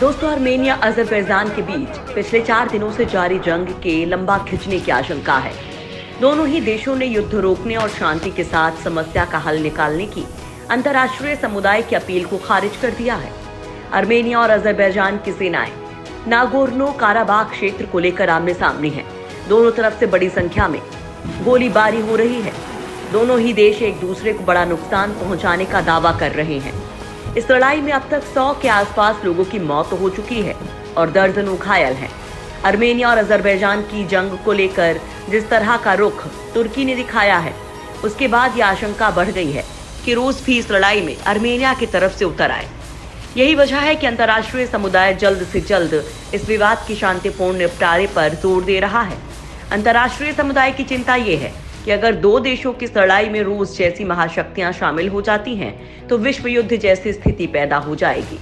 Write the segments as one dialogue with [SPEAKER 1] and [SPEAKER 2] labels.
[SPEAKER 1] दोस्तों, Armenia Azerbaijan के बीच पिछले 4 दिनों से जारी जंग के लंबा खिंचने की आशंका है। दोनों ही देशों ने युद्ध रोकने और शांति के साथ समस्या का हल निकालने की अंतर्राष्ट्रीय समुदाय की अपील को खारिज कर दिया है। आर्मेनिया और अजरबैजान की सेनाएं नागोर्नो काराबाख क्षेत्र को लेकर आमने सामने हैं। दोनों तरफ से बड़ी संख्या में गोलीबारी हो रही है। दोनों ही देश एक दूसरे को बड़ा नुकसान पहुंचाने का दावा कर रहे हैं। इस लड़ाई में अब तक 100 के आसपास लोगों की मौत हो चुकी है और दर्जनों घायल हैं। आर्मेनिया और अजरबैजान की जंग को लेकर जिस तरह का रुख तुर्की ने दिखाया है, उसके बाद यह आशंका बढ़ गई है कि रूस भी इस लड़ाई में आर्मेनिया की तरफ से उतर आए। यही वजह है कि अंतर्राष्ट्रीय समुदाय जल्द से जल्द इस विवाद की शांतिपूर्ण निपटारे पर जोर दे रहा है। अंतर्राष्ट्रीय समुदाय की चिंता ये है कि अगर दो देशों की लड़ाई में रूस जैसी महाशक्तियां शामिल हो जाती हैं, तो विश्व युद्ध जैसी स्थिति पैदा हो जाएगी।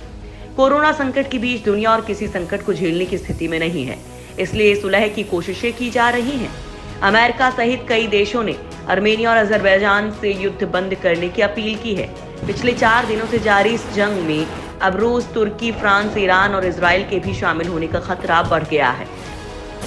[SPEAKER 1] कोरोना संकट के बीच दुनिया और किसी संकट को झेलने की स्थिति में नहीं है, इसलिए सुलह की कोशिशें की जा रही हैं। अमेरिका सहित कई देशों ने आर्मेनिया और अजरबैजान से युद्ध बंद करने की अपील की है। पिछले 4 दिनों से जारी इस जंग में अब रूस, तुर्की, फ्रांस, ईरान और इजराइल के भी शामिल होने का खतरा बढ़ गया है।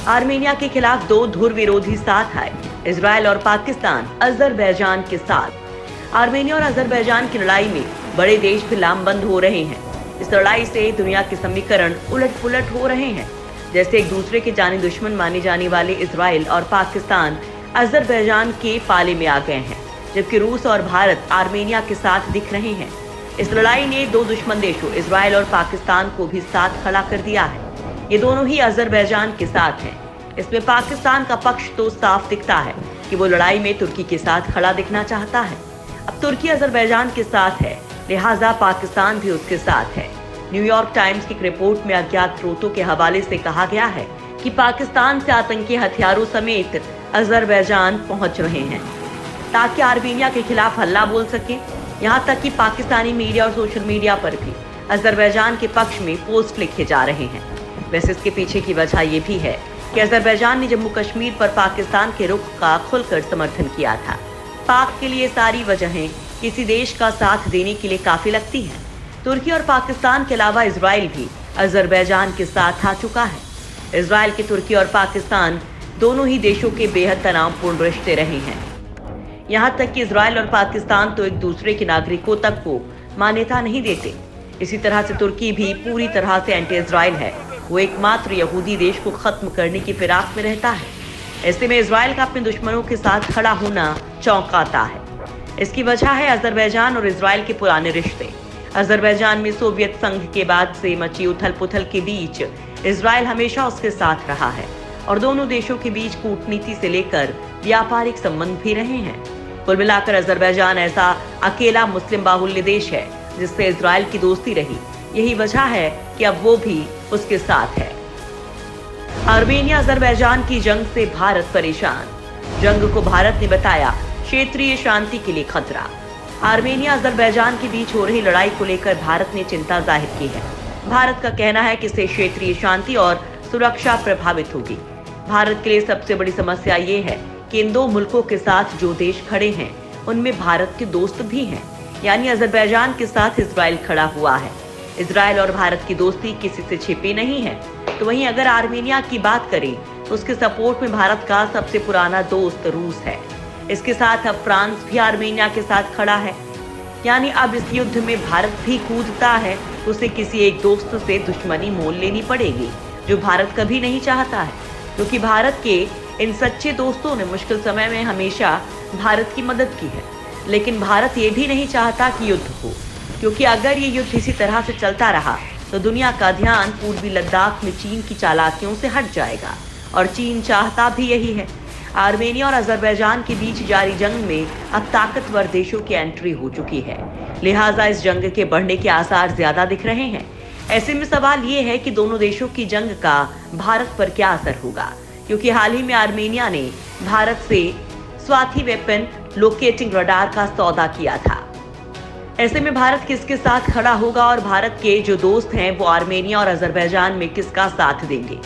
[SPEAKER 1] आर्मेनिया के खिलाफ 2 धुर विरोधी साथ आए, इजराइल और पाकिस्तान अजरबैजान के साथ। आर्मेनिया और अजरबैजान की लड़ाई में बड़े देश भी लामबंद हो रहे हैं। इस लड़ाई से दुनिया के समीकरण उलट-पुलट हो रहे हैं। जैसे एक दूसरे के जानी दुश्मन माने जाने वाले इजराइल और पाकिस्तान अजरबैजान के पाले में आ गए हैं, जबकि रूस और भारत आर्मेनिया के साथ दिख रहे हैं। इस लड़ाई ने 2 दुश्मन देशों इजराइल और पाकिस्तान को भी साथ खड़ा कर दिया है। ये दोनों ही अजरबैजान के साथ हैं। इसमें पाकिस्तान का पक्ष तो साफ दिखता है कि वो लड़ाई में तुर्की के साथ खड़ा दिखना चाहता है। अब तुर्की अजरबैजान के साथ है, लिहाजा पाकिस्तान भी उसके साथ है। न्यूयॉर्क टाइम्स की एक रिपोर्ट में अज्ञात स्रोतों के हवाले से कहा गया है कि पाकिस्तान से आतंकी हथियारों समेत अजरबैजान पहुंच रहे हैं ताकि आर्मेनिया के खिलाफ हल्ला बोल सके। यहाँ तक कि पाकिस्तानी मीडिया और सोशल मीडिया पर भी अजरबैजान के पक्ष में पोस्ट लिखे जा रहे हैं। वैसे इसके पीछे की वजह ये भी है कि अजरबैजान ने जम्मू कश्मीर पर पाकिस्तान के रुख का खुलकर समर्थन किया था। पाक के लिए सारी वजहें किसी देश का साथ देने के लिए काफी लगती हैं। तुर्की और पाकिस्तान के अलावा इजराइल भी अजरबैजान के साथ आ चुका है। इजराइल के तुर्की और पाकिस्तान दोनों ही देशों के बेहद तनावपूर्ण रिश्ते रहे हैं। यहाँ तक कि इजराइल और पाकिस्तान तो एक दूसरे के नागरिकों तक को मान्यता नहीं देते। इसी तरह से तुर्की भी पूरी तरह से एंटी इजराइल है। वो एकमात्र यहूदी देश को खत्म करने की फिराक में रहता है। ऐसे में इजराइल का अपने दुश्मनों के साथ खड़ा होना चौंकाता है। इसकी वजह है अजरबैजान और इजराइल के पुराने रिश्ते। अजरबैजान में सोवियत संघ के बाद से मची उथल पुथल के बीच इजराइल हमेशा उसके साथ रहा है और दोनों देशों के बीच कूटनीति से लेकर व्यापारिक संबंध भी रहे हैं। कुल मिलाकर अजरबैजान ऐसा अकेला मुस्लिम बाहुल्य देश है जिससे इजराइल की दोस्ती रही। यही वजह है कि अब वो भी उसके साथ है। आर्मेनिया अजरबैजान की जंग से भारत परेशान। जंग को भारत ने बताया क्षेत्रीय शांति के लिए खतरा। आर्मेनिया अजरबैजान के बीच हो रही लड़ाई को लेकर भारत ने चिंता जाहिर की है। भारत का कहना है कि इससे क्षेत्रीय शांति और सुरक्षा प्रभावित होगी। भारत के लिए सबसे बड़ी समस्या ये है कि इन 2 मुल्कों के साथ जो देश खड़े हैं उनमें भारत के दोस्त भी हैं, यानी अजरबैजान के साथ इजराइल खड़ा हुआ है। इजराइल और भारत की दोस्ती किसी से छिपी नहीं है। तो वहीं अगर आर्मेनिया की बात करें तो उसके सपोर्ट में भारत का सबसे पुराना दोस्त रूस है। इसके साथ अब फ्रांस भी आर्मेनिया के साथ खड़ा है, यानी अब इस युद्ध में भारत भी कूदता है। उसे किसी एक दोस्त से दुश्मनी मोल लेनी पड़ेगी, जो भारत कभी नहीं चाहता है, क्योंकि भारत के इन सच्चे दोस्तों ने मुश्किल समय में हमेशा भारत की मदद की है। लेकिन भारत ये भी नहीं चाहता कि युद्ध हो, क्योंकि अगर ये युद्ध इसी तरह से चलता रहा तो दुनिया का ध्यान पूर्वी लद्दाख में चीन की चालाकियों से हट जाएगा, और चीन चाहता भी यही है। आर्मेनिया और अजरबैजान के बीच जारी जंग में अब ताकतवर देशों की एंट्री हो चुकी है, लिहाजा इस जंग के बढ़ने के आसार ज्यादा दिख रहे हैं। ऐसे में सवाल ये है कि दोनों देशों की जंग का भारत पर क्या असर होगा, क्योंकि हाल ही में आर्मेनिया ने भारत से स्वाति वेपन लोकेटिंग रडार का सौदा किया था। ऐसे में भारत किसके साथ खड़ा होगा और भारत के जो दोस्त हैं वो आर्मेनिया और अजरबैजान में किसका साथ देंगे।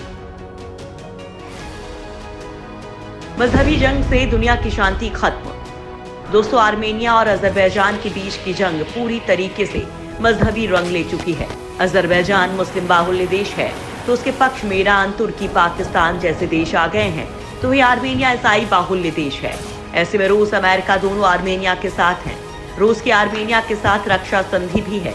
[SPEAKER 1] मजहबी जंग से दुनिया की शांति खत्म। दोस्तों, आर्मेनिया और अजरबैजान के बीच की जंग पूरी तरीके से मजहबी रंग ले चुकी है। अजरबैजान मुस्लिम बाहुल्य देश है, तो उसके पक्ष में ईरान, तुर्की, पाकिस्तान जैसे देश आ गए हैं। तो वही आर्मेनिया ईसाई बाहुल्य देश है। ऐसे में रूस, अमेरिका दोनों आर्मेनिया के साथ हैं। रूस की आर्मेनिया के साथ रक्षा संधि भी है।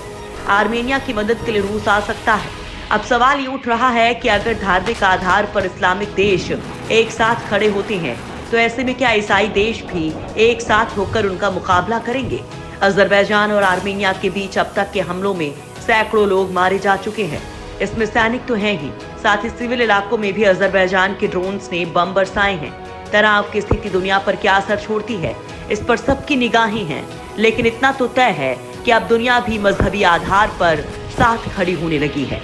[SPEAKER 1] आर्मेनिया की मदद के लिए रूस आ सकता है। अब सवाल ये उठ रहा है कि अगर धार्मिक आधार पर इस्लामिक देश एक साथ खड़े होते हैं, तो ऐसे में क्या ईसाई देश भी एक साथ होकर उनका मुकाबला करेंगे? अजरबैजान और आर्मेनिया के बीच अब तक के हमलों में सैकड़ों लोग मारे जा चुके हैं। इसमें सैनिक तो हैं ही, साथ ही सिविल इलाकों में भी अजरबैजान के ड्रोन्स ने बम बरसाए हैं। तनाव की स्थिति दुनिया पर क्या असर छोड़ती है, इस पर सबकी निगाहें हैं। लेकिन इतना तो तय है कि अब दुनिया भी मजहबी आधार पर साथ खड़ी होने लगी है।